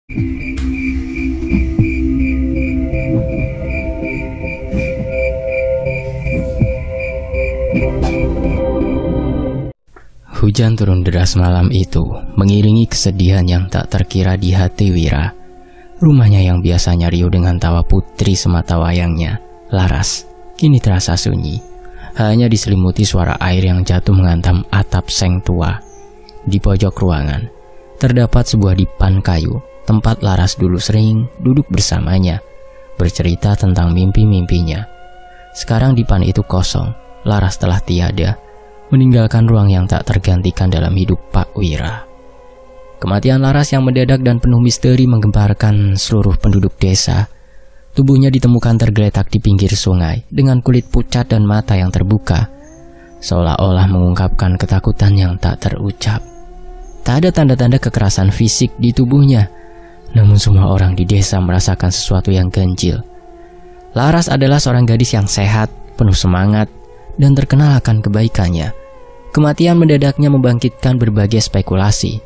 Hujan turun deras malam itu, mengiringi kesedihan yang tak terkira di hati Wira. Rumahnya yang biasanya riuh dengan tawa putri semata wayangnya, Laras, kini terasa sunyi. Hanya diselimuti suara air yang jatuh menghantam atap seng tua. Di pojok ruangan, terdapat sebuah dipan kayu, tempat Laras dulu sering duduk bersamanya, bercerita tentang mimpi-mimpinya. Sekarang dipan itu kosong, Laras telah tiada, meninggalkan ruang yang tak tergantikan dalam hidup Pak Wira. Kematian Laras yang mendadak dan penuh misteri menggemparkan seluruh penduduk desa. Tubuhnya ditemukan tergeletak di pinggir sungai dengan kulit pucat dan mata yang terbuka, seolah-olah mengungkapkan ketakutan yang tak terucap. Tak ada tanda-tanda kekerasan fisik di tubuhnya, namun semua orang di desa merasakan sesuatu yang ganjil. Laras adalah seorang gadis yang sehat, penuh semangat, dan terkenal akan kebaikannya. Kematian mendadaknya membangkitkan berbagai spekulasi.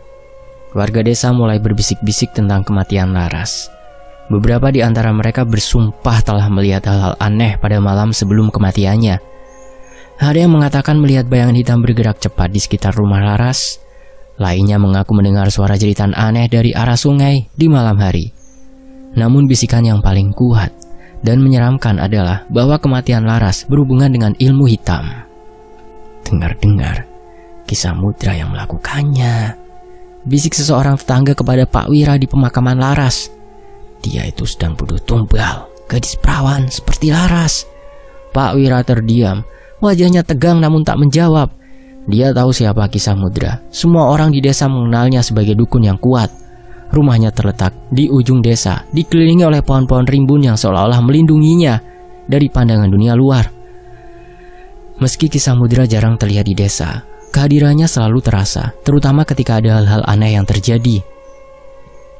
Warga desa mulai berbisik-bisik tentang kematian Laras. Beberapa di antara mereka bersumpah telah melihat hal-hal aneh pada malam sebelum kematiannya. Ada yang mengatakan melihat bayangan hitam bergerak cepat di sekitar rumah Laras. Lainnya mengaku mendengar suara jeritan aneh dari arah sungai di malam hari. Namun bisikan yang paling kuat dan menyeramkan adalah bahwa kematian Laras berhubungan dengan ilmu hitam. Dengar-dengar, Kisah Mudra yang melakukannya, bisik seseorang tetangga kepada Pak Wira di pemakaman Laras. Dia itu sedang bodoh tumbal, gadis perawan seperti Laras. Pak Wira terdiam, wajahnya tegang namun tak menjawab. Dia tahu siapa Kisah Mudra. Semua orang di desa mengenalnya sebagai dukun yang kuat. Rumahnya terletak di ujung desa, dikelilingi oleh pohon-pohon rimbun yang seolah-olah melindunginya dari pandangan dunia luar. Meski Kisah Mudra jarang terlihat di desa, kehadirannya selalu terasa, terutama ketika ada hal-hal aneh yang terjadi.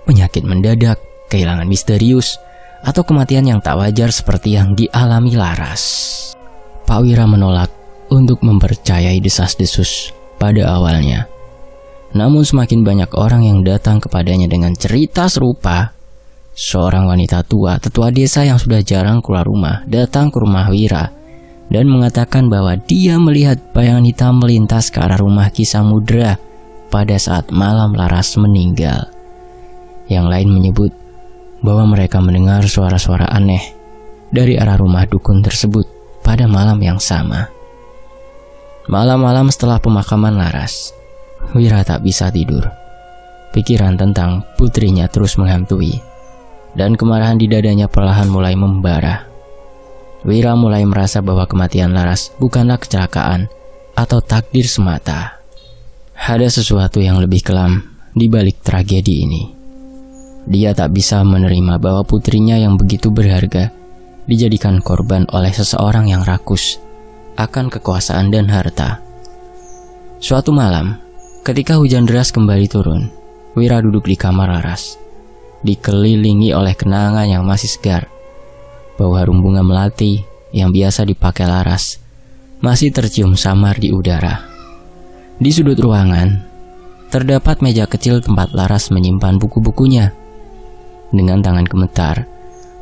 Penyakit mendadak, kehilangan misterius, atau kematian yang tak wajar seperti yang dialami Laras. Pak Wira menolak untuk mempercayai desas-desus pada awalnya. Namun semakin banyak orang yang datang kepadanya dengan cerita serupa. Seorang wanita tua, tetua desa yang sudah jarang keluar rumah, datang ke rumah Wira dan mengatakan bahwa dia melihat bayangan hitam melintas ke arah rumah Kisah Mudra pada saat malam Laras meninggal. Yang lain menyebut bahwa mereka mendengar suara-suara aneh dari arah rumah dukun tersebut pada malam yang sama. Malam-malam setelah pemakaman Laras, Wira tak bisa tidur. Pikiran tentang putrinya terus menghantui, dan kemarahan di dadanya perlahan mulai membara. Wira mulai merasa bahwa kematian Laras bukanlah kecelakaan atau takdir semata. Ada sesuatu yang lebih kelam di balik tragedi ini. Dia tak bisa menerima bahwa putrinya yang begitu berharga dijadikan korban oleh seseorang yang rakus akan kekuasaan dan harta. Suatu malam, ketika hujan deras kembali turun, Wira duduk di kamar Laras, dikelilingi oleh kenangan yang masih segar. Bau harum bunga melati yang biasa dipakai Laras masih tercium samar di udara. Di sudut ruangan, terdapat meja kecil tempat Laras menyimpan buku-bukunya. Dengan tangan gemetar,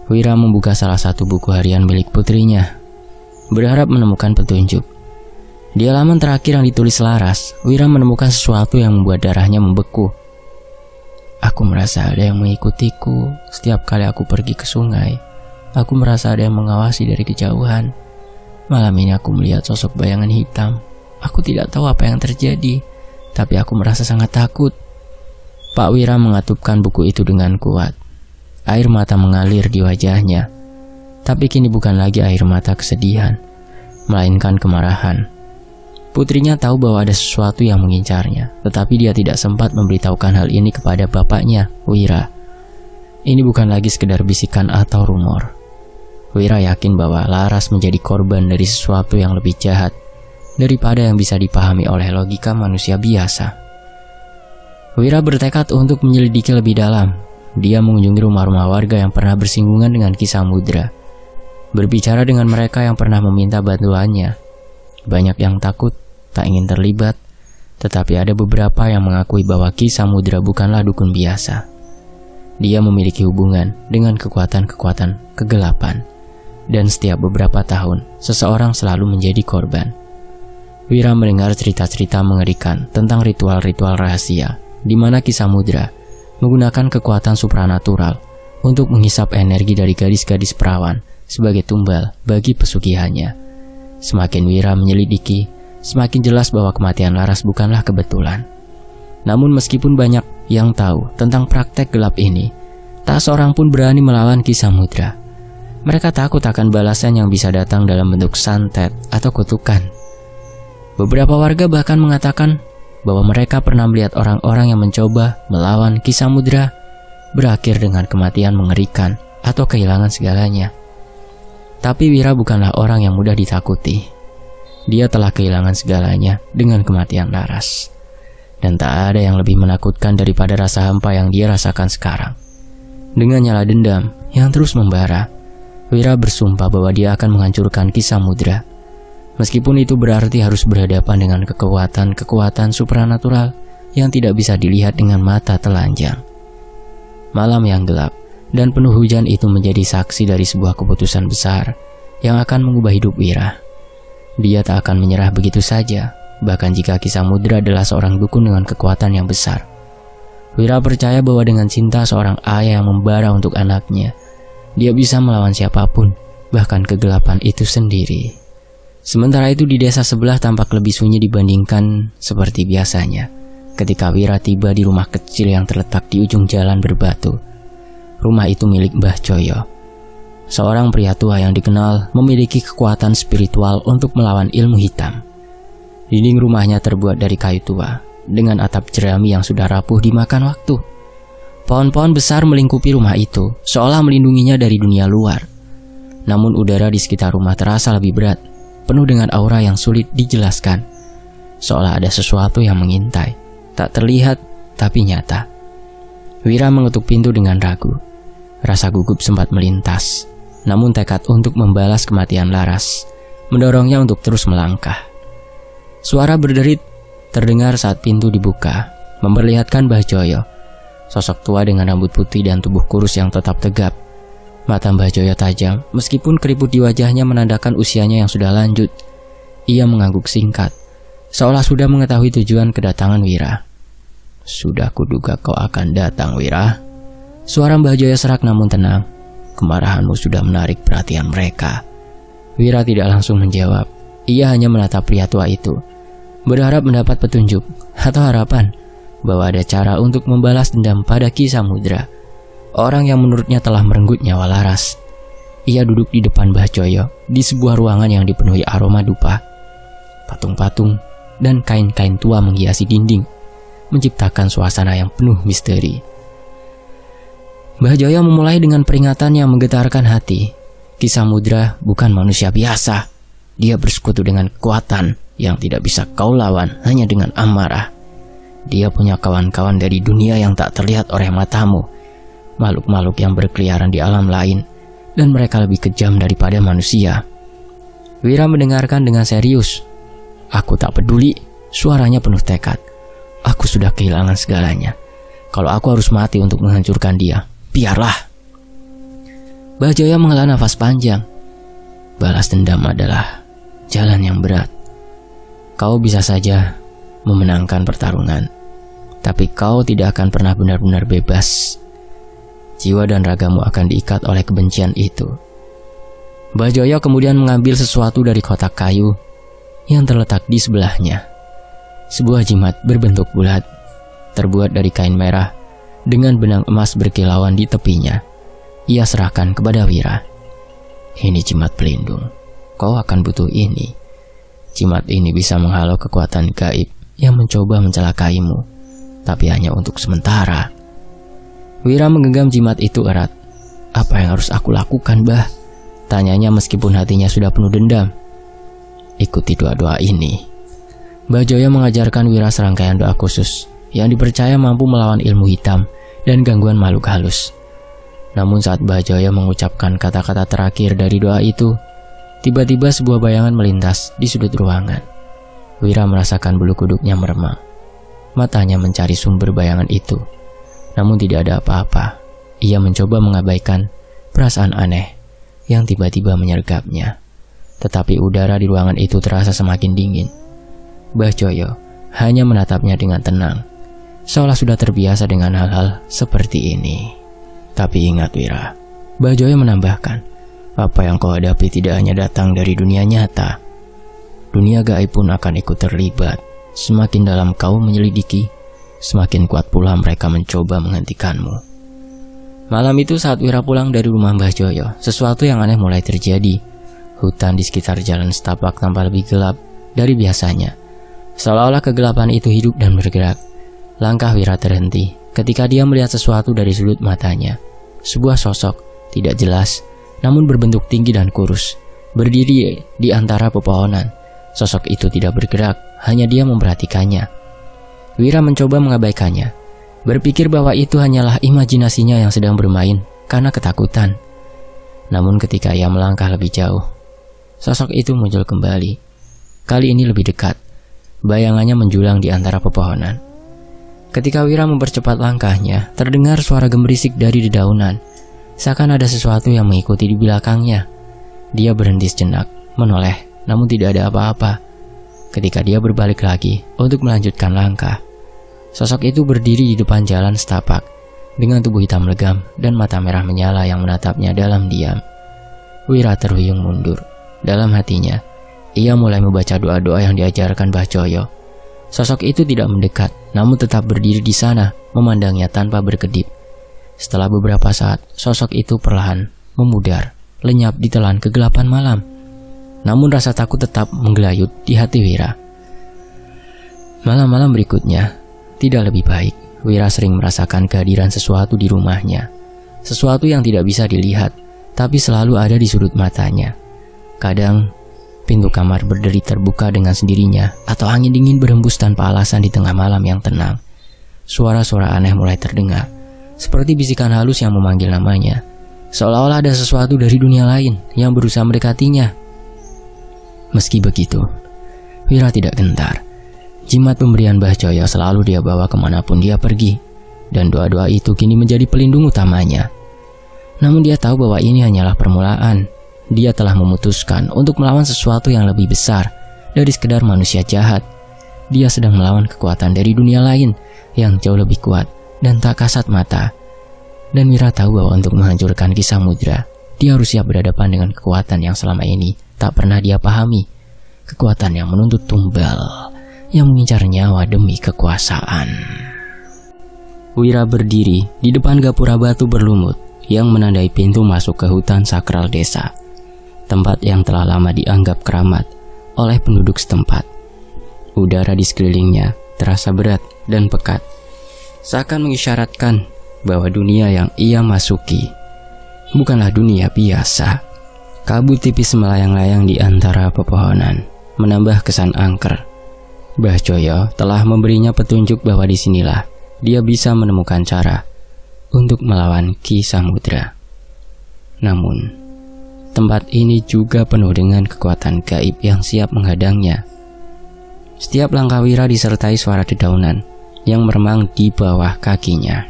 Wira membuka salah satu buku harian milik putrinya, berharap menemukan petunjuk. Di halaman terakhir yang ditulis Laras, Wira menemukan sesuatu yang membuat darahnya membeku. Aku merasa ada yang mengikutiku setiap kali aku pergi ke sungai. Aku merasa ada yang mengawasi dari kejauhan. Malam ini aku melihat sosok bayangan hitam. Aku tidak tahu apa yang terjadi, tapi aku merasa sangat takut. Pak Wira mengatupkan buku itu dengan kuat. Air mata mengalir di wajahnya. Tapi kini bukan lagi air mata kesedihan, melainkan kemarahan. Putrinya tahu bahwa ada sesuatu yang mengincarnya, tetapi dia tidak sempat memberitahukan hal ini kepada bapaknya, Wira. Ini bukan lagi sekedar bisikan atau rumor. Wira yakin bahwa Laras menjadi korban dari sesuatu yang lebih jahat daripada yang bisa dipahami oleh logika manusia biasa. Wira bertekad untuk menyelidiki lebih dalam. Dia mengunjungi rumah-rumah warga yang pernah bersinggungan dengan Kisah Mudra, berbicara dengan mereka yang pernah meminta bantuannya. Banyak yang takut, tak ingin terlibat, tetapi ada beberapa yang mengakui bahwa Kisah Mudra bukanlah dukun biasa. dia memiliki hubungan dengan kekuatan-kekuatan kegelapan. Dan setiap beberapa tahun, seseorang selalu menjadi korban. Wira mendengar cerita-cerita mengerikan tentang ritual-ritual rahasia, di mana Ki Samudra menggunakan kekuatan supranatural untuk menghisap energi dari gadis-gadis perawan sebagai tumbal bagi pesugihannya. Semakin Wira menyelidiki, semakin jelas bahwa kematian Laras bukanlah kebetulan. Namun meskipun banyak yang tahu tentang praktek gelap ini, tak seorang pun berani melawan Ki Samudra. Mereka takut akan balasan yang bisa datang dalam bentuk santet atau kutukan. Beberapa warga bahkan mengatakan bahwa mereka pernah melihat orang-orang yang mencoba melawan Ki Samudra berakhir dengan kematian mengerikan atau kehilangan segalanya. Tapi Wira bukanlah orang yang mudah ditakuti. Dia telah kehilangan segalanya dengan kematian Laras. Dan tak ada yang lebih menakutkan daripada rasa hampa yang dia rasakan sekarang. Dengan nyala dendam yang terus membara, Wira bersumpah bahwa dia akan menghancurkan Ki Samudra. Meskipun itu berarti harus berhadapan dengan kekuatan-kekuatan supranatural yang tidak bisa dilihat dengan mata telanjang. Malam yang gelap dan penuh hujan itu menjadi saksi dari sebuah keputusan besar yang akan mengubah hidup Wira. Dia tak akan menyerah begitu saja, bahkan jika Ki Samudra adalah seorang dukun dengan kekuatan yang besar. Wira percaya bahwa dengan cinta seorang ayah yang membara untuk anaknya, dia bisa melawan siapapun, bahkan kegelapan itu sendiri. Sementara itu di desa sebelah tampak lebih sunyi dibandingkan seperti biasanya. Ketika Wira tiba di rumah kecil yang terletak di ujung jalan berbatu. Rumah itu milik Mbah Joyo, seorang pria tua yang dikenal memiliki kekuatan spiritual untuk melawan ilmu hitam. Dinding rumahnya terbuat dari kayu tua, dengan atap jerami yang sudah rapuh dimakan waktu. Pohon-pohon besar melingkupi rumah itu, seolah melindunginya dari dunia luar. Namun udara di sekitar rumah terasa lebih berat, penuh dengan aura yang sulit dijelaskan. Seolah ada sesuatu yang mengintai, tak terlihat tapi nyata. Wira mengetuk pintu dengan ragu. Rasa gugup sempat melintas, namun tekad untuk membalas kematian Laras mendorongnya untuk terus melangkah. Suara berderit terdengar saat pintu dibuka, memperlihatkan Mbah Joyo. Sosok tua dengan rambut putih dan tubuh kurus yang tetap tegap. Mata Mbah Joyo tajam, meskipun keriput di wajahnya menandakan usianya yang sudah lanjut. Ia mengangguk singkat, seolah sudah mengetahui tujuan kedatangan Wira. "Sudah kuduga kau akan datang, Wira." Suara Mbah Joyo serak namun tenang. "Kemarahanmu sudah menarik perhatian mereka." Wira tidak langsung menjawab. Ia hanya menatap pria tua itu, berharap mendapat petunjuk atau harapan bahwa ada cara untuk membalas dendam pada Ki Samudra, orang yang menurutnya telah merenggut nyawa Laras. Ia duduk di depan Mbah Joyo di sebuah ruangan yang dipenuhi aroma dupa. Patung-patung dan kain-kain tua menghiasi dinding, menciptakan suasana yang penuh misteri. Mbah Joyo memulai dengan peringatan yang menggetarkan hati. Ki Samudra bukan manusia biasa. Dia bersekutu dengan kekuatan yang tidak bisa kau lawan hanya dengan amarah. Dia punya kawan-kawan dari dunia yang tak terlihat oleh matamu, makhluk-makhluk yang berkeliaran di alam lain, dan mereka lebih kejam daripada manusia. Wira mendengarkan dengan serius. "Aku tak peduli," suaranya penuh tekad. "Aku sudah kehilangan segalanya. Kalau aku harus mati untuk menghancurkan dia, biarlah." Mbah Joyo menghela nafas panjang. "Balas dendam adalah jalan yang berat. Kau bisa saja memenangkan pertarungan, tapi kau tidak akan pernah benar-benar bebas. Jiwa dan ragamu akan diikat oleh kebencian itu." Mbah Joyo kemudian mengambil sesuatu dari kotak kayu yang terletak di sebelahnya. Sebuah jimat berbentuk bulat, terbuat dari kain merah dengan benang emas berkilauan di tepinya. Ia serahkan kepada Wira. "Ini jimat pelindung. Kau akan butuh ini. Jimat ini bisa menghalau kekuatan gaib yang mencoba mencelakaimu, tapi hanya untuk sementara." Wira menggenggam jimat itu erat. "Apa yang harus aku lakukan, Bah?" tanyanya meskipun hatinya sudah penuh dendam. "Ikuti doa-doa ini." Mbah Joyo mengajarkan Wira serangkaian doa khusus yang dipercaya mampu melawan ilmu hitam dan gangguan makhluk halus. Namun saat Mbah Joyo mengucapkan kata-kata terakhir dari doa itu, tiba-tiba sebuah bayangan melintas di sudut ruangan. Wira merasakan bulu kuduknya meremang. Matanya mencari sumber bayangan itu, namun tidak ada apa-apa. ia mencoba mengabaikan perasaan aneh yang tiba-tiba menyergapnya. Tetapi udara di ruangan itu terasa semakin dingin. Mbah Joyo hanya menatapnya dengan tenang, seolah sudah terbiasa dengan hal-hal seperti ini. Tapi ingat Wira, Mbah Joyo menambahkan, apa yang kau hadapi tidak hanya datang dari dunia nyata. Dunia gaib pun akan ikut terlibat. Semakin dalam kau menyelidiki, semakin kuat pula mereka mencoba menghentikanmu. Malam itu saat Wira pulang dari rumah Mbah Joyo, sesuatu yang aneh mulai terjadi. Hutan di sekitar jalan setapak tampak lebih gelap dari biasanya. Seolah-olah kegelapan itu hidup dan bergerak. Langkah Wira terhenti ketika dia melihat sesuatu dari sudut matanya. Sebuah sosok tidak jelas, namun berbentuk tinggi dan kurus, berdiri di antara pepohonan. Sosok itu tidak bergerak, hanya dia memperhatikannya. Wira mencoba mengabaikannya, berpikir bahwa itu hanyalah imajinasinya yang sedang bermain karena ketakutan. Namun ketika ia melangkah lebih jauh, sosok itu muncul kembali. Kali ini lebih dekat, bayangannya menjulang di antara pepohonan. Ketika Wira mempercepat langkahnya, terdengar suara gemerisik dari dedaunan. Seakan ada sesuatu yang mengikuti di belakangnya. Dia berhenti sejenak, menoleh, namun tidak ada apa-apa. Ketika dia berbalik lagi untuk melanjutkan langkah, sosok itu berdiri di depan jalan setapak dengan tubuh hitam legam dan mata merah menyala yang menatapnya dalam diam. Wira terhuyung mundur. Dalam hatinya, ia mulai membaca doa-doa yang diajarkan Mbah Joyo. Sosok itu tidak mendekat, namun tetap berdiri di sana, memandangnya tanpa berkedip. Setelah beberapa saat, sosok itu perlahan memudar, lenyap di telan kegelapan malam. Namun rasa takut tetap menggelayut di hati Wira. Malam-malam berikutnya tidak lebih baik. Wira sering merasakan kehadiran sesuatu di rumahnya. Sesuatu yang tidak bisa dilihat, tapi selalu ada di sudut matanya. Kadang, pintu kamar berderi terbuka dengan sendirinya, atau angin dingin berhembus tanpa alasan di tengah malam yang tenang. Suara-suara aneh mulai terdengar, seperti bisikan halus yang memanggil namanya. Seolah-olah ada sesuatu dari dunia lain yang berusaha mendekatinya. Meski begitu, Wira tidak gentar. Jimat pemberian Mbah Joyo selalu dia bawa kemanapun dia pergi, dan doa-doa itu kini menjadi pelindung utamanya. Namun dia tahu bahwa ini hanyalah permulaan. Dia telah memutuskan untuk melawan sesuatu yang lebih besar dari sekedar manusia jahat. Dia sedang melawan kekuatan dari dunia lain yang jauh lebih kuat dan tak kasat mata. Dan Wira tahu bahwa untuk menghancurkan Ki Samudra, dia harus siap berhadapan dengan kekuatan yang selama ini tak pernah dia pahami. Kekuatan yang menuntut tumbal, yang mengincar nyawa demi kekuasaan. Wira berdiri di depan gapura batu berlumut yang menandai pintu masuk ke hutan sakral desa, tempat yang telah lama dianggap keramat oleh penduduk setempat. Udara di sekelilingnya terasa berat dan pekat, seakan mengisyaratkan bahwa dunia yang ia masuki bukanlah dunia biasa. Kabut tipis melayang-layang di antara pepohonan, menambah kesan angker. Mbah Joyo telah memberinya petunjuk bahwa disinilah dia bisa menemukan cara untuk melawan Ki Samudra. Namun, tempat ini juga penuh dengan kekuatan gaib yang siap menghadangnya. Setiap langkah Wira disertai suara dedaunan yang meremang di bawah kakinya.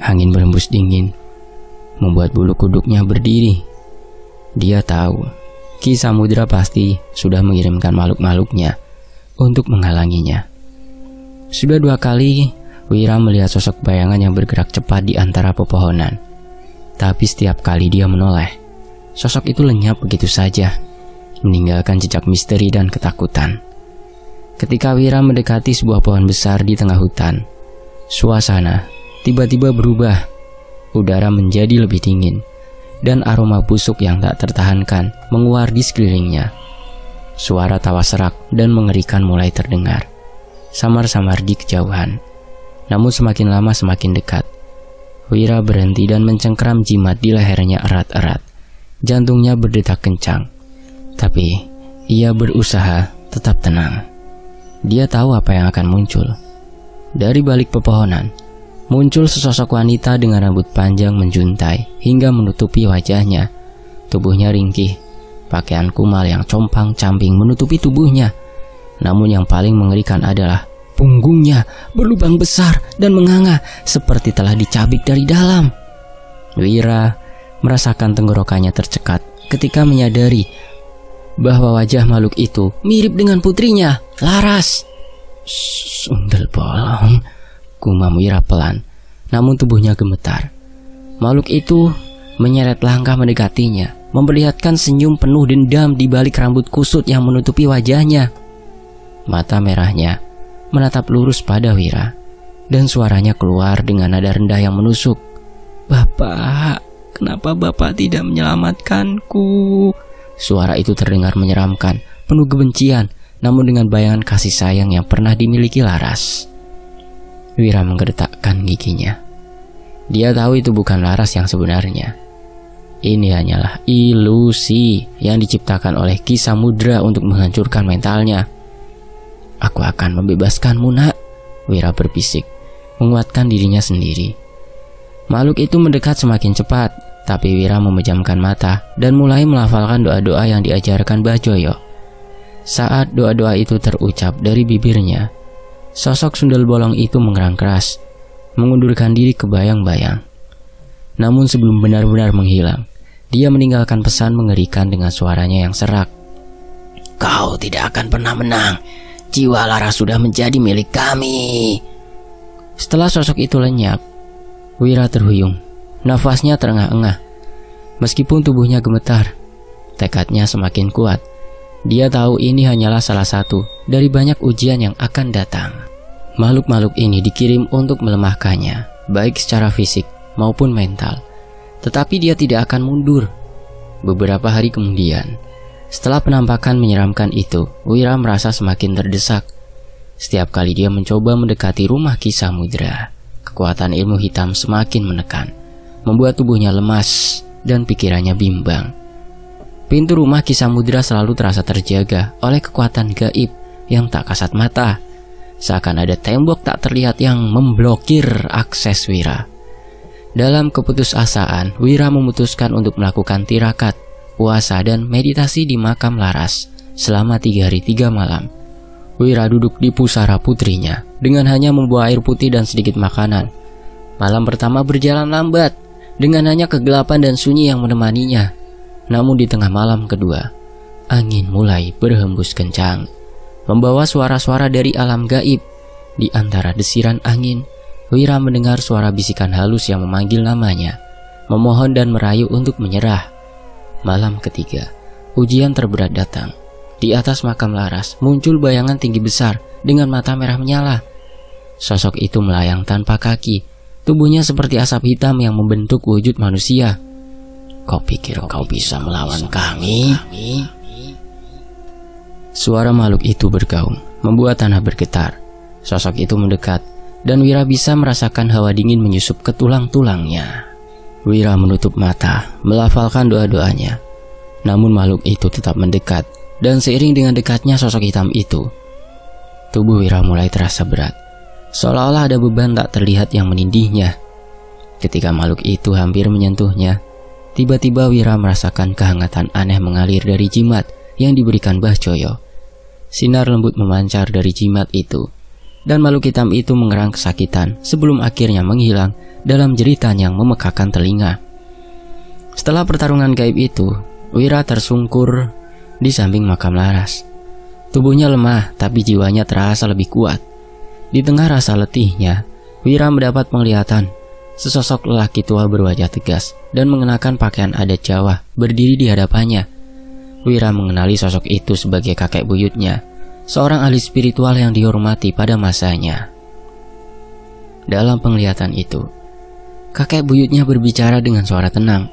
Angin berhembus dingin, membuat bulu kuduknya berdiri. Dia tahu, Ki Samudra pasti sudah mengirimkan makhluk-makhluknya untuk menghalanginya. Sudah 2 kali Wira melihat sosok bayangan yang bergerak cepat di antara pepohonan. Tapi setiap kali dia menoleh, sosok itu lenyap begitu saja, meninggalkan jejak misteri dan ketakutan. Ketika Wira mendekati sebuah pohon besar di tengah hutan, suasana tiba-tiba berubah. Udara menjadi lebih dingin, dan aroma busuk yang tak tertahankan menguar di sekelilingnya. Suara tawa serak dan mengerikan mulai terdengar, samar-samar di kejauhan. Namun semakin lama semakin dekat. Wira berhenti dan mencengkeram jimat di lehernya erat-erat. Jantungnya berdetak kencang, tapi ia berusaha tetap tenang. Dia tahu apa yang akan muncul. Dari balik pepohonan, muncul sesosok wanita dengan rambut panjang menjuntai hingga menutupi wajahnya. Tubuhnya ringkih, pakaian kumal yang compang-camping menutupi tubuhnya. Namun yang paling mengerikan adalah punggungnya berlubang besar dan menganga seperti telah dicabik dari dalam. Wira merasakan tenggorokannya tercekat ketika menyadari bahwa wajah makhluk itu mirip dengan putrinya, Laras. Sundel bolong, gumam Wira pelan, namun tubuhnya gemetar. Makhluk itu menyeret langkah mendekatinya, memperlihatkan senyum penuh dendam di balik rambut kusut yang menutupi wajahnya. Mata merahnya menatap lurus pada Wira, dan suaranya keluar dengan nada rendah yang menusuk. "Bapak, kenapa Bapak tidak menyelamatkanku?" Suara itu terdengar menyeramkan, penuh kebencian, namun dengan bayangan kasih sayang yang pernah dimiliki Laras. Wira menggertakkan giginya. Dia tahu itu bukan Laras yang sebenarnya. Ini hanyalah ilusi yang diciptakan oleh Ki Samudra untuk menghancurkan mentalnya. "Aku akan membebaskanmu, Nak," Wira berbisik, menguatkan dirinya sendiri. Makhluk itu mendekat semakin cepat, tapi Wira memejamkan mata dan mulai melafalkan doa-doa yang diajarkan Mbah Joyo. Saat doa-doa itu terucap dari bibirnya, sosok sundel bolong itu mengerang keras, mengundurkan diri ke bayang-bayang. Namun sebelum benar-benar menghilang, dia meninggalkan pesan mengerikan dengan suaranya yang serak. "Kau tidak akan pernah menang. Jiwa Laras sudah menjadi milik kami." Setelah sosok itu lenyap, Wira terhuyung. Nafasnya terengah-engah. Meskipun tubuhnya gemetar, tekadnya semakin kuat. Dia tahu ini hanyalah salah satu dari banyak ujian yang akan datang. Makhluk-makhluk ini dikirim untuk melemahkannya, baik secara fisik maupun mental. Tetapi dia tidak akan mundur. Beberapa hari kemudian, setelah penampakan menyeramkan itu, Wira merasa semakin terdesak. Setiap kali dia mencoba mendekati rumah Ki Samudra, kekuatan ilmu hitam semakin menekan, membuat tubuhnya lemas dan pikirannya bimbang. Pintu rumah Ki Samudra selalu terasa terjaga oleh kekuatan gaib yang tak kasat mata. Seakan ada tembok tak terlihat yang memblokir akses Wira. Dalam keputusasaan, Wira memutuskan untuk melakukan tirakat, puasa dan meditasi di makam Laras selama 3 hari 3 malam. Wira duduk di pusara putrinya dengan hanya membawa air putih dan sedikit makanan. Malam pertama berjalan lambat dengan hanya kegelapan dan sunyi yang menemaninya. Namun di tengah malam kedua, angin mulai berhembus kencang, membawa suara-suara dari alam gaib. Di antara desiran angin, Wira mendengar suara bisikan halus yang memanggil namanya, memohon dan merayu untuk menyerah. Malam ketiga, ujian terberat datang. Di atas makam Laras muncul bayangan tinggi besar dengan mata merah menyala. Sosok itu melayang tanpa kaki, tubuhnya seperti asap hitam yang membentuk wujud manusia. "Kau pikir kau bisa melawan kami?" Suara makhluk itu bergaung, membuat tanah bergetar. Sosok itu mendekat, dan Wira bisa merasakan hawa dingin menyusup ke tulang-tulangnya. Wira menutup mata, melafalkan doa-doanya. Namun makhluk itu tetap mendekat, dan seiring dengan dekatnya sosok hitam itu, tubuh Wira mulai terasa berat, seolah-olah ada beban tak terlihat yang menindihnya. Ketika makhluk itu hampir menyentuhnya, tiba-tiba Wira merasakan kehangatan aneh mengalir dari jimat yang diberikan Mbah Joyo. Sinar lembut memancar dari jimat itu, dan makhluk hitam itu mengerang kesakitan sebelum akhirnya menghilang dalam jeritan yang memekakan telinga. Setelah pertarungan gaib itu, Wira tersungkur di samping makam Laras. Tubuhnya lemah, tapi jiwanya terasa lebih kuat. Di tengah rasa letihnya, Wira mendapat penglihatan sesosok lelaki tua berwajah tegas dan mengenakan pakaian adat Jawa berdiri di hadapannya. Wira mengenali sosok itu sebagai kakek buyutnya, seorang ahli spiritual yang dihormati pada masanya. Dalam penglihatan itu, kakek buyutnya berbicara dengan suara tenang.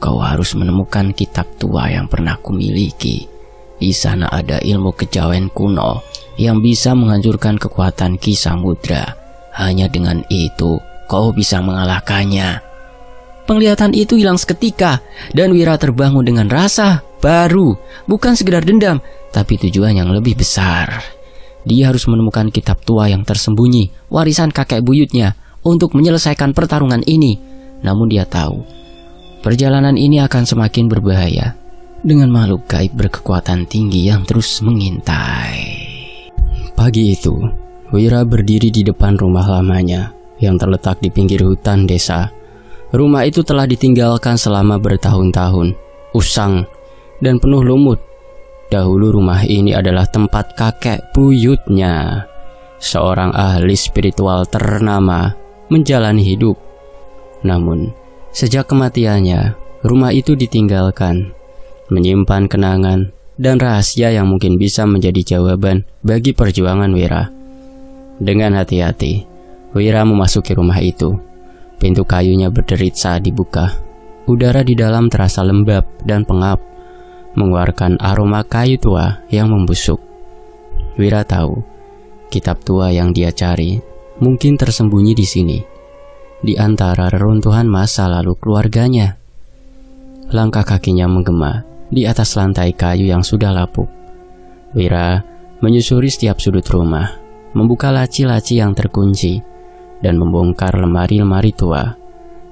"Kau harus menemukan kitab tua yang pernah kumiliki. Di sana ada ilmu kejawen kuno yang bisa menghancurkan kekuatan Ki Samudra. Hanya dengan itu, kau bisa mengalahkannya." Penglihatan itu hilang seketika, dan Wira terbangun dengan rasa baru, bukan sekedar dendam, tapi tujuan yang lebih besar. Dia harus menemukan kitab tua yang tersembunyi, warisan kakek buyutnya, untuk menyelesaikan pertarungan ini. Namun dia tahu, perjalanan ini akan semakin berbahaya dengan makhluk gaib berkekuatan tinggi yang terus mengintai. Pagi itu, Wira berdiri di depan rumah lamanya yang terletak di pinggir hutan desa. Rumah itu telah ditinggalkan selama bertahun-tahun, usang dan penuh lumut. Dahulu rumah ini adalah tempat kakek buyutnya, seorang ahli spiritual ternama, menjalani hidup. Namun, sejak kematiannya, rumah itu ditinggalkan, menyimpan kenangan dan rahasia yang mungkin bisa menjadi jawaban bagi perjuangan Wira. Dengan hati-hati, Wira memasuki rumah itu. Pintu kayunya berderit saat dibuka. Udara di dalam terasa lembab dan pengap, mengeluarkan aroma kayu tua yang membusuk. Wira tahu, kitab tua yang dia cari mungkin tersembunyi di sini, di antara reruntuhan masa lalu keluarganya. Langkah kakinya menggema di atas lantai kayu yang sudah lapuk. Wira menyusuri setiap sudut rumah, membuka laci-laci yang terkunci, dan membongkar lemari-lemari tua.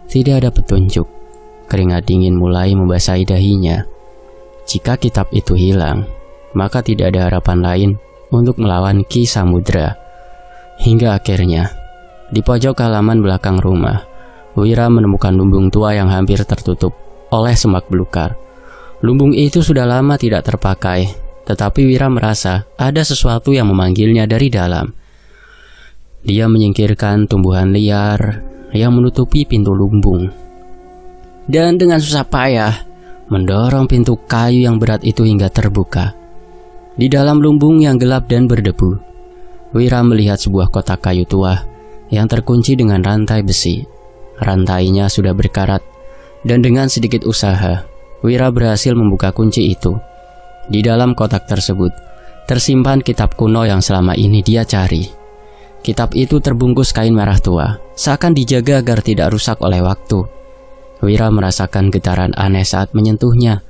Tidak ada petunjuk. Keringat dingin mulai membasahi dahinya. Jika kitab itu hilang, maka tidak ada harapan lain untuk melawan Ki Samudra. Hingga akhirnya, di pojok halaman belakang rumah, Wira menemukan lumbung tua yang hampir tertutup oleh semak belukar. Lumbung itu sudah lama tidak terpakai, tetapi Wira merasa ada sesuatu yang memanggilnya dari dalam. Dia menyingkirkan tumbuhan liar yang menutupi pintu lumbung, dan dengan susah payah mendorong pintu kayu yang berat itu hingga terbuka. Di dalam lumbung yang gelap dan berdebu, Wira melihat sebuah kotak kayu tua yang terkunci dengan rantai besi. Rantainya sudah berkarat, dan dengan sedikit usaha, Wira berhasil membuka kunci itu. Di dalam kotak tersebut tersimpan kitab kuno yang selama ini dia cari. Kitab itu terbungkus kain merah tua, seakan dijaga agar tidak rusak oleh waktu. Wira merasakan getaran aneh saat menyentuhnya,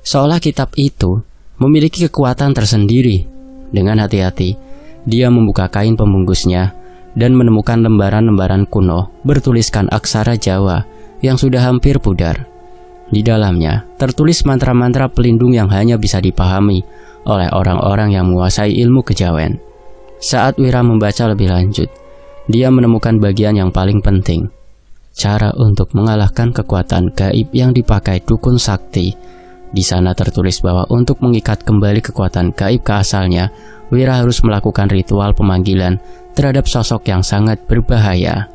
seolah kitab itu memiliki kekuatan tersendiri. Dengan hati-hati, dia membuka kain pembungkusnya dan menemukan lembaran-lembaran kuno bertuliskan aksara Jawa yang sudah hampir pudar. Di dalamnya tertulis mantra-mantra pelindung yang hanya bisa dipahami oleh orang-orang yang menguasai ilmu kejawen. Saat Wira membaca lebih lanjut, dia menemukan bagian yang paling penting, cara untuk mengalahkan kekuatan gaib yang dipakai dukun sakti. Di sana tertulis bahwa untuk mengikat kembali kekuatan gaib ke asalnya, Wira harus melakukan ritual pemanggilan terhadap sosok yang sangat berbahaya,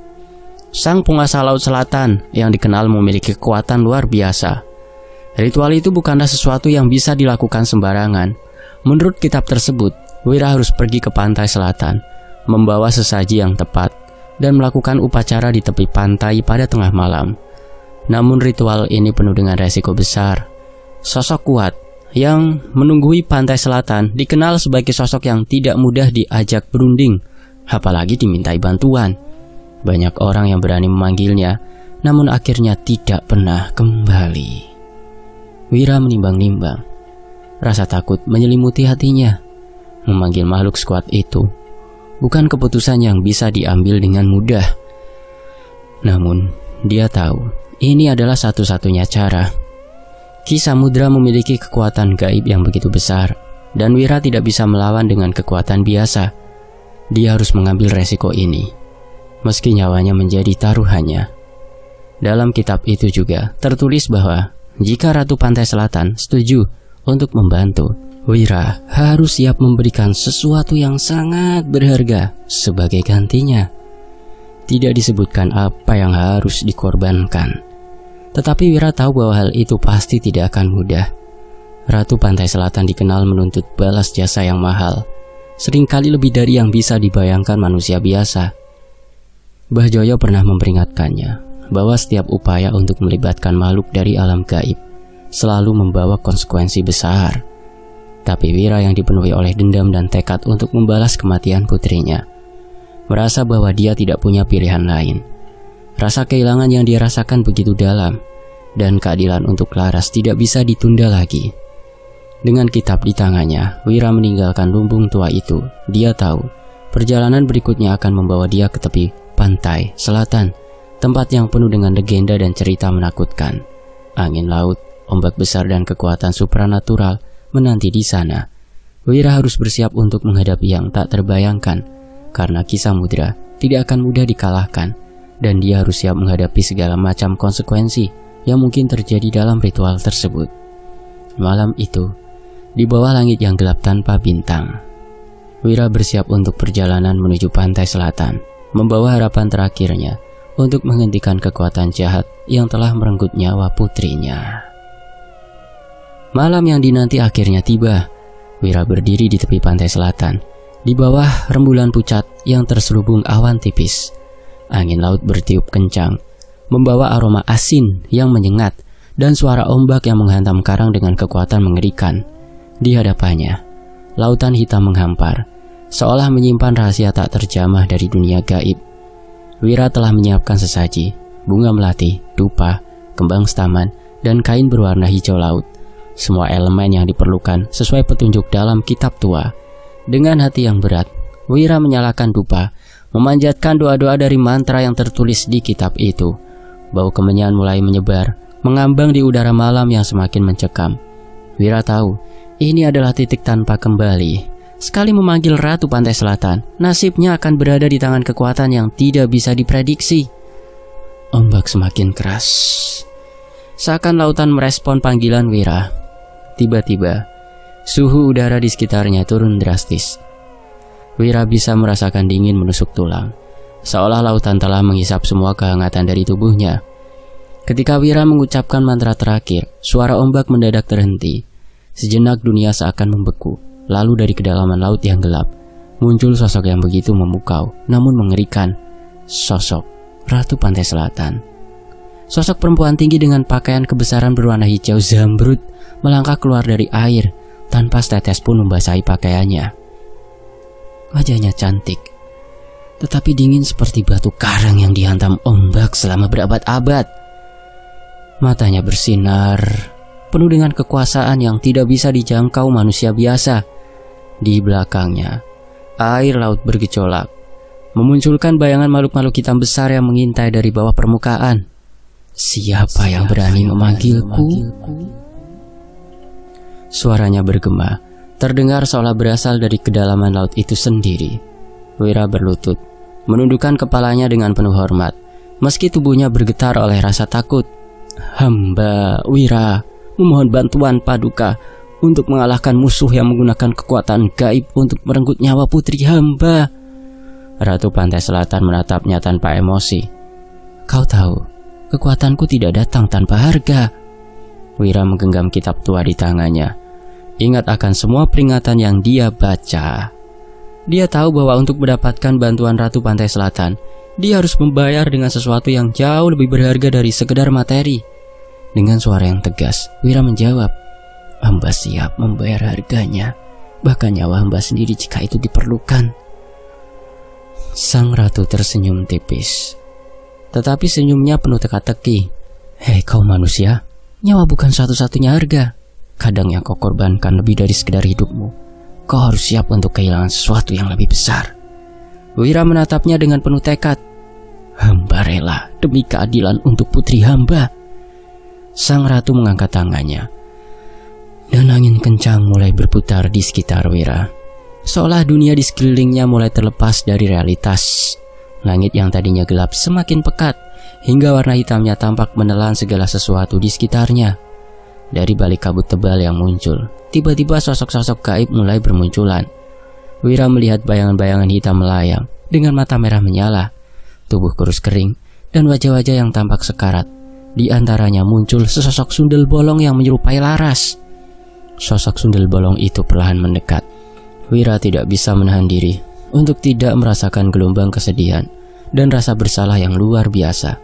sang penguasa Laut Selatan yang dikenal memiliki kekuatan luar biasa. Ritual itu bukanlah sesuatu yang bisa dilakukan sembarangan. Menurut kitab tersebut, Wira harus pergi ke pantai selatan, membawa sesaji yang tepat, dan melakukan upacara di tepi pantai pada tengah malam. Namun ritual ini penuh dengan resiko besar. Sosok kuat yang menunggui pantai selatan dikenal sebagai sosok yang tidak mudah diajak berunding, apalagi dimintai bantuan. Banyak orang yang berani memanggilnya, namun akhirnya tidak pernah kembali. Wira menimbang-nimbang. Rasa takut menyelimuti hatinya. Memanggil makhluk sekuat itu bukan keputusan yang bisa diambil dengan mudah. Namun, dia tahu ini adalah satu-satunya cara. Ki Samudra memiliki kekuatan gaib yang begitu besar, dan Wira tidak bisa melawan dengan kekuatan biasa. Dia harus mengambil resiko ini, meski nyawanya menjadi taruhannya. Dalam kitab itu juga tertulis bahwa jika Ratu Pantai Selatan setuju untuk membantu, Wira harus siap memberikan sesuatu yang sangat berharga sebagai gantinya. Tidak disebutkan apa yang harus dikorbankan, tetapi Wira tahu bahwa hal itu pasti tidak akan mudah. Ratu Pantai Selatan dikenal menuntut balas jasa yang mahal, seringkali lebih dari yang bisa dibayangkan manusia biasa. Mbah Joyo pernah memperingatkannya bahwa setiap upaya untuk melibatkan makhluk dari alam gaib selalu membawa konsekuensi besar. Tapi Wira yang dipenuhi oleh dendam dan tekad untuk membalas kematian putrinya, merasa bahwa dia tidak punya pilihan lain. Rasa kehilangan yang dia rasakan begitu dalam, dan keadilan untuk Laras tidak bisa ditunda lagi. Dengan kitab di tangannya, Wira meninggalkan lumbung tua itu. Dia tahu perjalanan berikutnya akan membawa dia ke tepi pantai selatan, tempat yang penuh dengan legenda dan cerita menakutkan. Angin laut, ombak besar dan kekuatan supranatural menanti di sana. Wira harus bersiap untuk menghadapi yang tak terbayangkan, karena Ki Samudra tidak akan mudah dikalahkan dan dia harus siap menghadapi segala macam konsekuensi yang mungkin terjadi dalam ritual tersebut. Malam itu, di bawah langit yang gelap tanpa bintang, Wira bersiap untuk perjalanan menuju pantai selatan, membawa harapan terakhirnya untuk menghentikan kekuatan jahat yang telah merenggut nyawa putrinya. Malam yang dinanti akhirnya tiba. Wira berdiri di tepi pantai selatan, di bawah rembulan pucat yang terselubung awan tipis. Angin laut bertiup kencang, membawa aroma asin yang menyengat dan suara ombak yang menghantam karang dengan kekuatan mengerikan. Di hadapannya, lautan hitam menghampar, seolah menyimpan rahasia tak terjamah dari dunia gaib. Wira telah menyiapkan sesaji, bunga melati, dupa, kembang staman, dan kain berwarna hijau laut. Semua elemen yang diperlukan sesuai petunjuk dalam kitab tua. Dengan hati yang berat, Wira menyalakan dupa, memanjatkan doa-doa dari mantra yang tertulis di kitab itu. Bau kemenyan mulai menyebar, mengambang di udara malam yang semakin mencekam. Wira tahu, ini adalah titik tanpa kembali. Sekali memanggil Ratu Pantai Selatan, nasibnya akan berada di tangan kekuatan yang tidak bisa diprediksi. Ombak semakin keras. Seakan lautan merespon panggilan Wira. Tiba-tiba, suhu udara di sekitarnya turun drastis. Wira bisa merasakan dingin menusuk tulang, seolah lautan telah menghisap semua kehangatan dari tubuhnya. Ketika Wira mengucapkan mantra terakhir, suara ombak mendadak terhenti. Sejenak dunia seakan membeku. Lalu dari kedalaman laut yang gelap, muncul sosok yang begitu memukau, namun mengerikan. Sosok Ratu Pantai Selatan. Sosok perempuan tinggi dengan pakaian kebesaran berwarna hijau zamrud melangkah keluar dari air tanpa setetes pun membasahi pakaiannya. Wajahnya cantik, tetapi dingin seperti batu karang yang dihantam ombak selama berabad-abad. Matanya bersinar, penuh dengan kekuasaan yang tidak bisa dijangkau manusia biasa. Di belakangnya, air laut bergejolak, memunculkan bayangan makhluk-makhluk hitam besar yang mengintai dari bawah permukaan. Siapa yang berani memanggilku? Suaranya bergema, terdengar seolah berasal dari kedalaman laut itu sendiri. Wira berlutut, menundukkan kepalanya dengan penuh hormat, meski tubuhnya bergetar oleh rasa takut. Hamba Wira memohon bantuan Paduka untuk mengalahkan musuh yang menggunakan kekuatan gaib untuk merenggut nyawa putri hamba. Ratu Pantai Selatan menatapnya tanpa emosi. Kau tahu, kekuatanku tidak datang tanpa harga. Wira menggenggam kitab tua di tangannya. Ingat akan semua peringatan yang dia baca. Dia tahu bahwa untuk mendapatkan bantuan Ratu Pantai Selatan, dia harus membayar dengan sesuatu yang jauh lebih berharga dari sekedar materi. Dengan suara yang tegas, Wira menjawab, hamba siap membayar harganya, bahkan nyawa hamba sendiri jika itu diperlukan. Sang ratu tersenyum tipis, tetapi senyumnya penuh teka-teki. Hei kau manusia, nyawa bukan satu-satunya harga. Kadang yang kau korbankan lebih dari sekedar hidupmu. Kau harus siap untuk kehilangan sesuatu yang lebih besar. Wira menatapnya dengan penuh tekad. Hamba rela demi keadilan untuk putri hamba. Sang ratu mengangkat tangannya, dan angin kencang mulai berputar di sekitar Wira, seolah dunia di sekelilingnya mulai terlepas dari realitas. Langit yang tadinya gelap semakin pekat, hingga warna hitamnya tampak menelan segala sesuatu di sekitarnya. Dari balik kabut tebal yang muncul, tiba-tiba sosok-sosok gaib mulai bermunculan. Wira melihat bayangan-bayangan hitam melayang dengan mata merah menyala, tubuh kurus kering, dan wajah-wajah yang tampak sekarat. Di antaranya muncul sesosok sundel bolong yang menyerupai Laras. Sosok sundel bolong itu perlahan mendekat. Wira tidak bisa menahan diri untuk tidak merasakan gelombang kesedihan dan rasa bersalah yang luar biasa.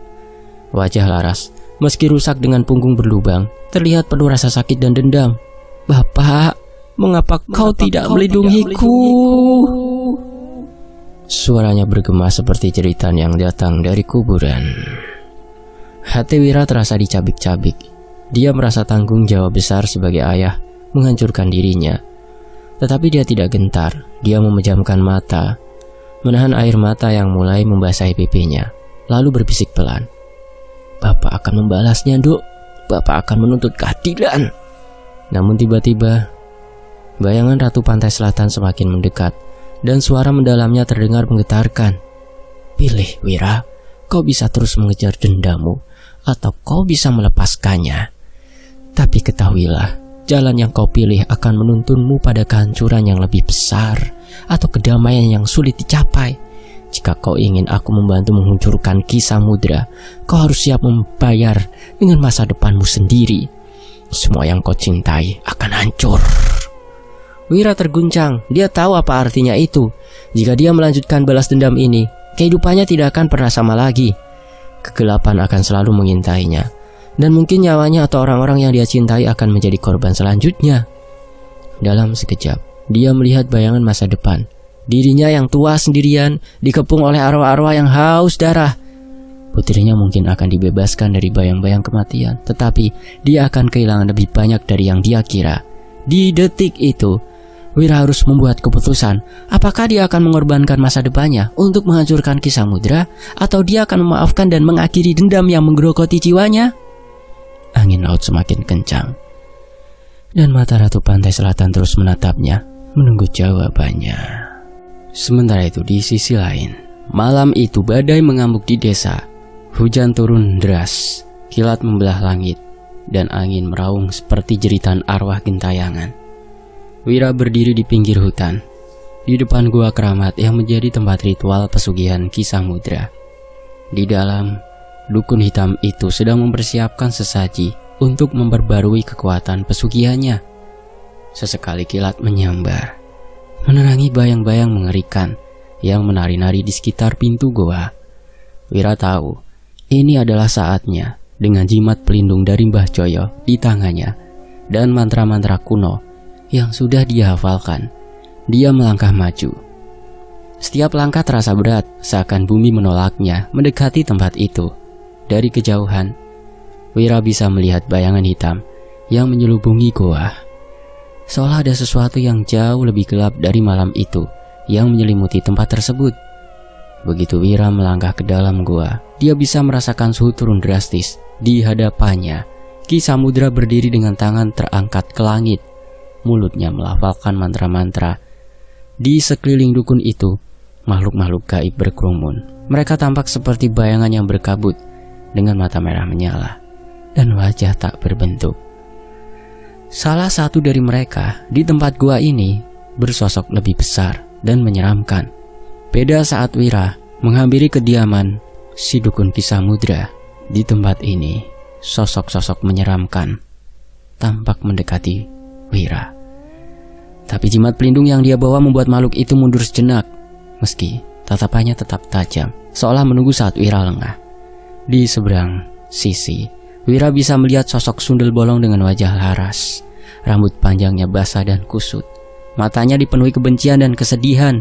Wajah Laras, meski rusak dengan punggung berlubang, terlihat penuh rasa sakit dan dendam. Bapak, mengapa kau tidak melindungiku? Suaranya bergema seperti jeritan yang datang dari kuburan. Hati Wira terasa dicabik-cabik. Dia merasa tanggung jawab besar sebagai ayah menghancurkan dirinya. Tetapi dia tidak gentar. Dia memejamkan mata, menahan air mata yang mulai membasahi pipinya, lalu berbisik pelan. Bapak akan membalasnya, Duk. Bapak akan menuntut keadilan. Namun tiba-tiba, bayangan Ratu Pantai Selatan semakin mendekat dan suara mendalamnya terdengar menggetarkan. Pilih, Wira, kau bisa terus mengejar dendammu atau kau bisa melepaskannya. Tapi ketahuilah, jalan yang kau pilih akan menuntunmu pada kehancuran yang lebih besar atau kedamaian yang sulit dicapai. Jika kau ingin aku membantu menghancurkan Ki Samudra, kau harus siap membayar dengan masa depanmu sendiri. Semua yang kau cintai akan hancur. Wira terguncang. Dia tahu apa artinya itu. Jika dia melanjutkan balas dendam ini, kehidupannya tidak akan pernah sama lagi. Kegelapan akan selalu mengintainya, dan mungkin nyawanya atau orang-orang yang dia cintai akan menjadi korban selanjutnya. Dalam sekejap, dia melihat bayangan masa depan. Dirinya yang tua sendirian, dikepung oleh arwah-arwah yang haus darah. Putrinya mungkin akan dibebaskan dari bayang-bayang kematian, tetapi dia akan kehilangan lebih banyak dari yang dia kira. Di detik itu, Wira harus membuat keputusan. Apakah dia akan mengorbankan masa depannya untuk menghancurkan Ki Samudra, atau dia akan memaafkan dan mengakhiri dendam yang menggerogoti jiwanya? Angin laut semakin kencang, dan mata Ratu Pantai Selatan terus menatapnya, menunggu jawabannya. Sementara itu di sisi lain, malam itu badai mengamuk di desa. Hujan turun deras, kilat membelah langit, dan angin meraung seperti jeritan arwah gentayangan. Wira berdiri di pinggir hutan, di depan gua keramat yang menjadi tempat ritual pesugihan Ki Samudra. Di dalam, dukun hitam itu sedang mempersiapkan sesaji untuk memperbarui kekuatan pesugihannya. Sesekali kilat menyambar, menerangi bayang-bayang mengerikan yang menari-nari di sekitar pintu goa. Wira tahu, ini adalah saatnya. Dengan jimat pelindung dari Mbah Joyo di tangannya dan mantra-mantra kuno yang sudah dia hafalkan, dia melangkah maju. Setiap langkah terasa berat, seakan bumi menolaknya mendekati tempat itu. Dari kejauhan, Wira bisa melihat bayangan hitam yang menyelubungi goa. Seolah ada sesuatu yang jauh lebih gelap dari malam itu yang menyelimuti tempat tersebut. Begitu Wira melangkah ke dalam goa, dia bisa merasakan suhu turun drastis. Di hadapannya, Ki Samudra berdiri dengan tangan terangkat ke langit. Mulutnya melafalkan mantra-mantra. Di sekeliling dukun itu, makhluk-makhluk gaib berkerumun. Mereka tampak seperti bayangan yang berkabut dengan mata merah menyala dan wajah tak berbentuk. Salah satu dari mereka di tempat gua ini bersosok lebih besar dan menyeramkan. Beda saat Wira menghampiri kediaman si dukun Ki Samudra. Di tempat ini, sosok-sosok menyeramkan tampak mendekati Wira. Tapi jimat pelindung yang dia bawa membuat makhluk itu mundur sejenak, meski tatapannya tetap tajam, seolah menunggu saat Wira lengah. Di seberang sisi, Wira bisa melihat sosok sundel bolong dengan wajah laras. Rambut panjangnya basah dan kusut, matanya dipenuhi kebencian dan kesedihan.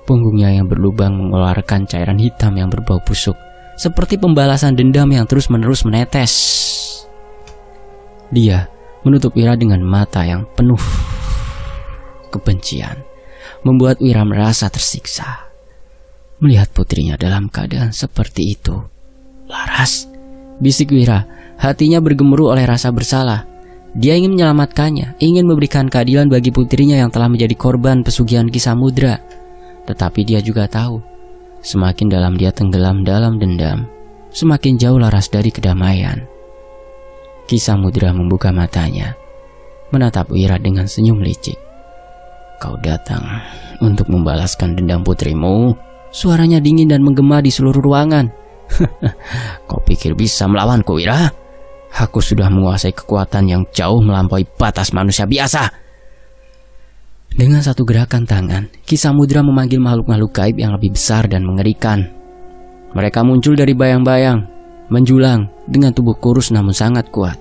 Punggungnya yang berlubang mengeluarkan cairan hitam yang berbau busuk, seperti pembalasan dendam yang terus-menerus menetes. Dia menutup Wira dengan mata yang penuh kebencian, membuat Wira merasa tersiksa. Melihat putrinya dalam keadaan seperti itu. Laras, bisik Wira, hatinya bergemuruh oleh rasa bersalah. Dia ingin menyelamatkannya, ingin memberikan keadilan bagi putrinya yang telah menjadi korban pesugihan Ki Samudra. Tetapi dia juga tahu, semakin dalam dia tenggelam dalam dendam, semakin jauh Laras dari kedamaian. Ki Samudra membuka matanya, menatap Wira dengan senyum licik. Kau datang untuk membalaskan dendam putrimu? Suaranya dingin dan menggema di seluruh ruangan. Kau pikir bisa melawanku, Wira? Aku sudah menguasai kekuatan yang jauh melampaui batas manusia biasa. Dengan satu gerakan tangan, Ki Samudra memanggil makhluk-makhluk gaib yang lebih besar dan mengerikan. Mereka muncul dari bayang-bayang, menjulang dengan tubuh kurus namun sangat kuat.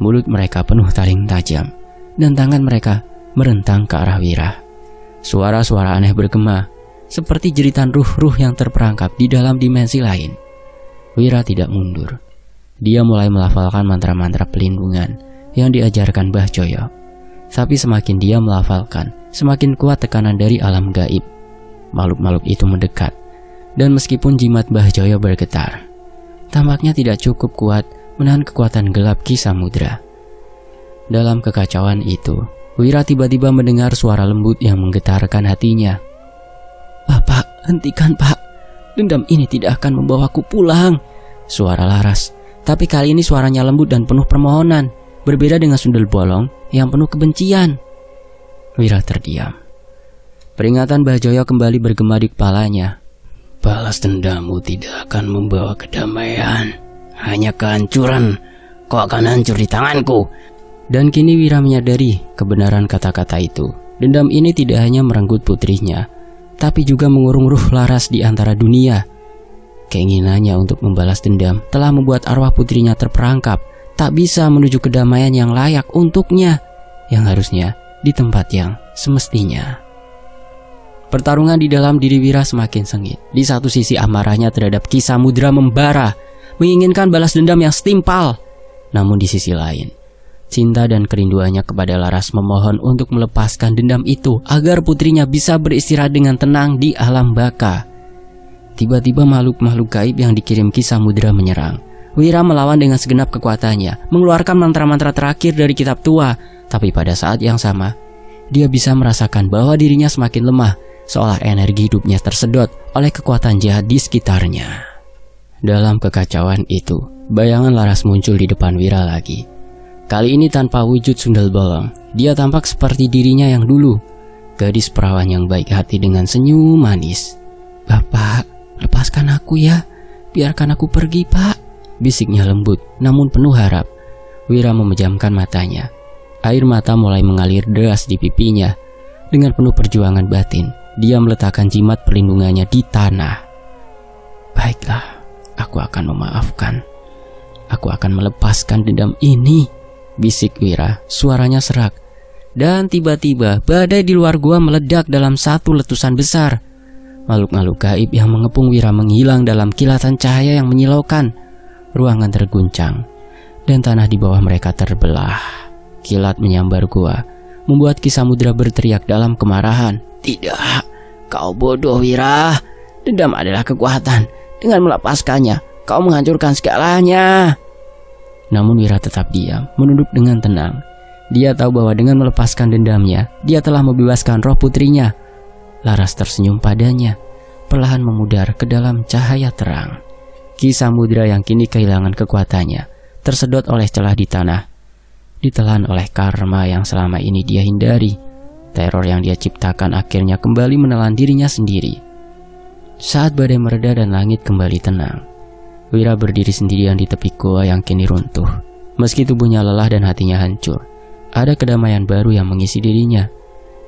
Mulut mereka penuh taring tajam, dan tangan mereka merentang ke arah Wira. Suara-suara aneh bergema, seperti jeritan ruh-ruh yang terperangkap di dalam dimensi lain. Wira tidak mundur. Dia mulai melafalkan mantra-mantra pelindungan yang diajarkan Mbah Joyo. Tapi semakin dia melafalkan, semakin kuat tekanan dari alam gaib. Makhluk-makhluk itu mendekat, dan meskipun jimat Mbah Joyo bergetar, tampaknya tidak cukup kuat menahan kekuatan gelap Ki Samudra. Dalam kekacauan itu, Wira tiba-tiba mendengar suara lembut yang menggetarkan hatinya. "Bapak, hentikan Pak. Dendam ini tidak akan membawaku pulang." Suara Laras, tapi kali ini suaranya lembut dan penuh permohonan, berbeda dengan sundel bolong yang penuh kebencian. Wira terdiam. Peringatan Bajoyo kembali bergema di kepalanya. "Balas dendammu tidak akan membawa kedamaian, hanya kehancuran. Kau akan hancur di tanganku." Dan kini Wira menyadari kebenaran kata-kata itu. Dendam ini tidak hanya merenggut putrinya, tapi juga mengurung ruh Laras di antara dunia. Keinginannya untuk membalas dendam telah membuat arwah putrinya terperangkap, tak bisa menuju kedamaian yang layak untuknya, yang harusnya di tempat yang semestinya. Pertarungan di dalam diri Wira semakin sengit. Di satu sisi amarahnya terhadap Ki Samudra membara, menginginkan balas dendam yang setimpal. Namun di sisi lain, cinta dan kerinduannya kepada Laras memohon untuk melepaskan dendam itu agar putrinya bisa beristirahat dengan tenang di alam baka. Tiba-tiba makhluk-makhluk gaib yang dikirim Ki Samudra menyerang. Wira melawan dengan segenap kekuatannya, mengeluarkan mantra-mantra terakhir dari kitab tua. Tapi pada saat yang sama, dia bisa merasakan bahwa dirinya semakin lemah, seolah energi hidupnya tersedot oleh kekuatan jahat di sekitarnya. Dalam kekacauan itu, bayangan Laras muncul di depan Wira lagi. Kali ini tanpa wujud sundel bolong, dia tampak seperti dirinya yang dulu, gadis perawan yang baik hati dengan senyum manis. "Bapak, lepaskan aku ya, biarkan aku pergi Pak," bisiknya lembut namun penuh harap. Wira memejamkan matanya. Air mata mulai mengalir deras di pipinya. Dengan penuh perjuangan batin, dia meletakkan jimat perlindungannya di tanah. "Baiklah, aku akan memaafkan. Aku akan melepaskan dendam ini," bisik Wira, suaranya serak. Dan tiba-tiba badai di luar gua meledak dalam satu letusan besar. Makhluk-makhluk gaib yang mengepung Wira menghilang dalam kilatan cahaya yang menyilaukan. Ruangan terguncang dan tanah di bawah mereka terbelah. Kilat menyambar gua, membuat Ki Samudra berteriak dalam kemarahan. "Tidak, kau bodoh Wira. Dendam adalah kekuatan. Dengan melepaskannya, kau menghancurkan segalanya." Namun Wira tetap diam, menunduk dengan tenang. Dia tahu bahwa dengan melepaskan dendamnya, dia telah membebaskan roh putrinya. Laras tersenyum padanya, perlahan memudar ke dalam cahaya terang. Ki Samudra yang kini kehilangan kekuatannya, tersedot oleh celah di tanah, ditelan oleh karma yang selama ini dia hindari. Teror yang dia ciptakan akhirnya kembali menelan dirinya sendiri. Saat badai mereda dan langit kembali tenang, Wira berdiri sendirian di tepi goa yang kini runtuh. Meski tubuhnya lelah dan hatinya hancur, ada kedamaian baru yang mengisi dirinya.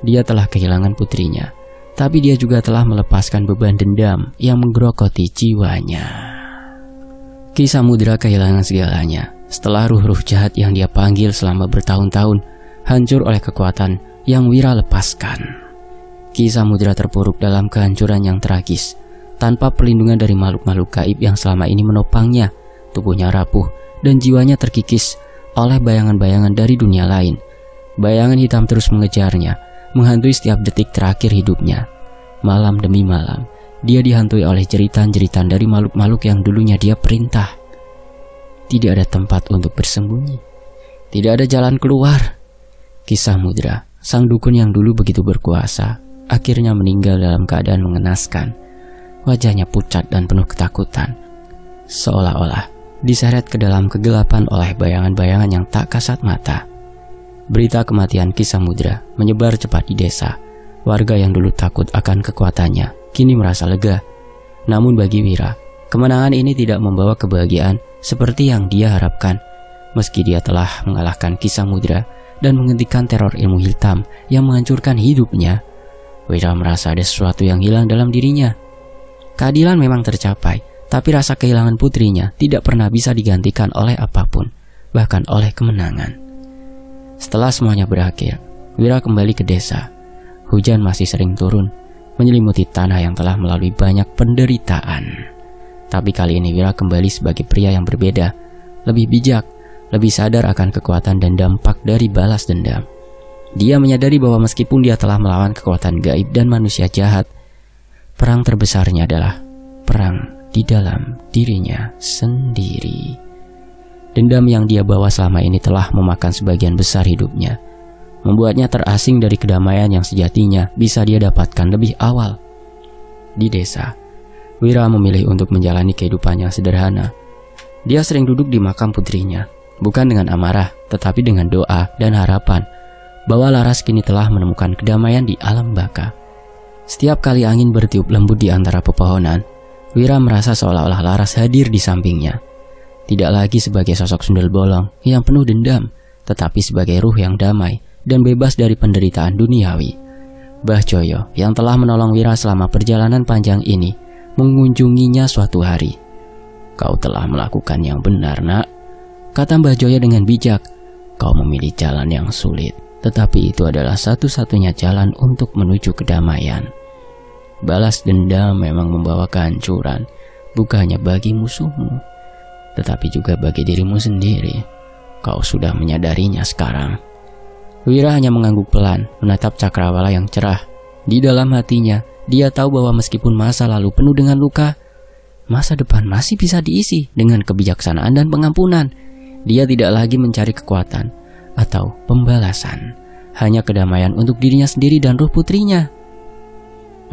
Dia telah kehilangan putrinya, tapi dia juga telah melepaskan beban dendam yang menggerogoti jiwanya. Ki Samudra kehilangan segalanya setelah ruh-ruh jahat yang dia panggil selama bertahun-tahun hancur oleh kekuatan yang Wira lepaskan. Ki Samudra terpuruk dalam kehancuran yang tragis. Tanpa perlindungan dari makhluk-makhluk gaib yang selama ini menopangnya, tubuhnya rapuh dan jiwanya terkikis oleh bayangan-bayangan dari dunia lain. Bayangan hitam terus mengejarnya, menghantui setiap detik terakhir hidupnya. Malam demi malam, dia dihantui oleh jeritan-jeritan dari makhluk-makhluk yang dulunya dia perintah. Tidak ada tempat untuk bersembunyi, tidak ada jalan keluar. Ki Samudra, sang dukun yang dulu begitu berkuasa, akhirnya meninggal dalam keadaan mengenaskan. Wajahnya pucat dan penuh ketakutan, seolah-olah diseret ke dalam kegelapan oleh bayangan-bayangan yang tak kasat mata. Berita kematian Ki Samudra menyebar cepat di desa. Warga yang dulu takut akan kekuatannya kini merasa lega. Namun bagi Wira, kemenangan ini tidak membawa kebahagiaan seperti yang dia harapkan. Meski dia telah mengalahkan Ki Samudra dan menghentikan teror ilmu hitam yang menghancurkan hidupnya, Wira merasa ada sesuatu yang hilang dalam dirinya. Keadilan memang tercapai, tapi rasa kehilangan putrinya tidak pernah bisa digantikan oleh apapun, bahkan oleh kemenangan. Setelah semuanya berakhir, Wira kembali ke desa. Hujan masih sering turun, menyelimuti tanah yang telah melalui banyak penderitaan. Tapi kali ini Wira kembali sebagai pria yang berbeda, lebih bijak, lebih sadar akan kekuatan dan dampak dari balas dendam. Dia menyadari bahwa meskipun dia telah melawan kekuatan gaib dan manusia jahat, perang terbesarnya adalah perang di dalam dirinya sendiri. Dendam yang dia bawa selama ini telah memakan sebagian besar hidupnya. membuatnya terasing dari kedamaian yang sejatinya bisa dia dapatkan lebih awal. Di desa, Wira memilih untuk menjalani kehidupan yang sederhana. Dia sering duduk di makam putrinya, bukan dengan amarah, tetapi dengan doa dan harapan bahwa Laras kini telah menemukan kedamaian di alam baka. Setiap kali angin bertiup lembut di antara pepohonan, Wira merasa seolah-olah Laras hadir di sampingnya. Tidak lagi sebagai sosok sundel bolong yang penuh dendam, tetapi sebagai ruh yang damai dan bebas dari penderitaan duniawi. Mbah Joyo yang telah menolong Wira selama perjalanan panjang ini mengunjunginya suatu hari. "Kau telah melakukan yang benar, nak," kata Mbah Joyo dengan bijak. "Kau memilih jalan yang sulit, tetapi itu adalah satu-satunya jalan untuk menuju kedamaian. Balas dendam memang membawa kehancuran, bukan hanya bagi musuhmu, tetapi juga bagi dirimu sendiri. Kau sudah menyadarinya sekarang." Wira hanya mengangguk pelan, menatap Cakrawala yang cerah. Di dalam hatinya, dia tahu bahwa meskipun masa lalu penuh dengan luka, masa depan masih bisa diisi dengan kebijaksanaan dan pengampunan. Dia tidak lagi mencari kekuatan atau pembalasan, hanya kedamaian untuk dirinya sendiri dan ruh putrinya.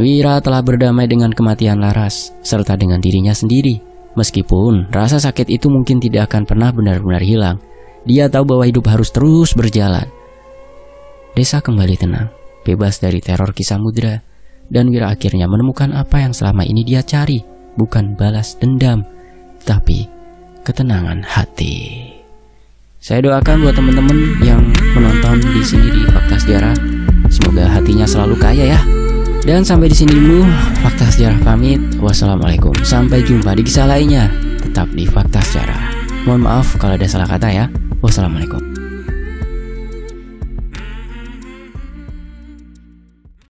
Wira telah berdamai dengan kematian Laras, serta dengan dirinya sendiri. Meskipun rasa sakit itu mungkin tidak akan pernah benar-benar hilang, dia tahu bahwa hidup harus terus berjalan. Desa kembali tenang, bebas dari teror Ki Samudra, dan Wira akhirnya menemukan apa yang selama ini dia cari, bukan balas dendam, tapi ketenangan hati. Saya doakan buat teman-teman yang menonton di sini di Fakta Sejarah, semoga hatinya selalu kaya ya. Dan sampai di sini dulu Fakta Sejarah pamit. Wassalamualaikum, sampai jumpa di kisah lainnya. Tetap di Fakta Sejarah. Mohon maaf kalau ada salah kata ya. Wassalamualaikum.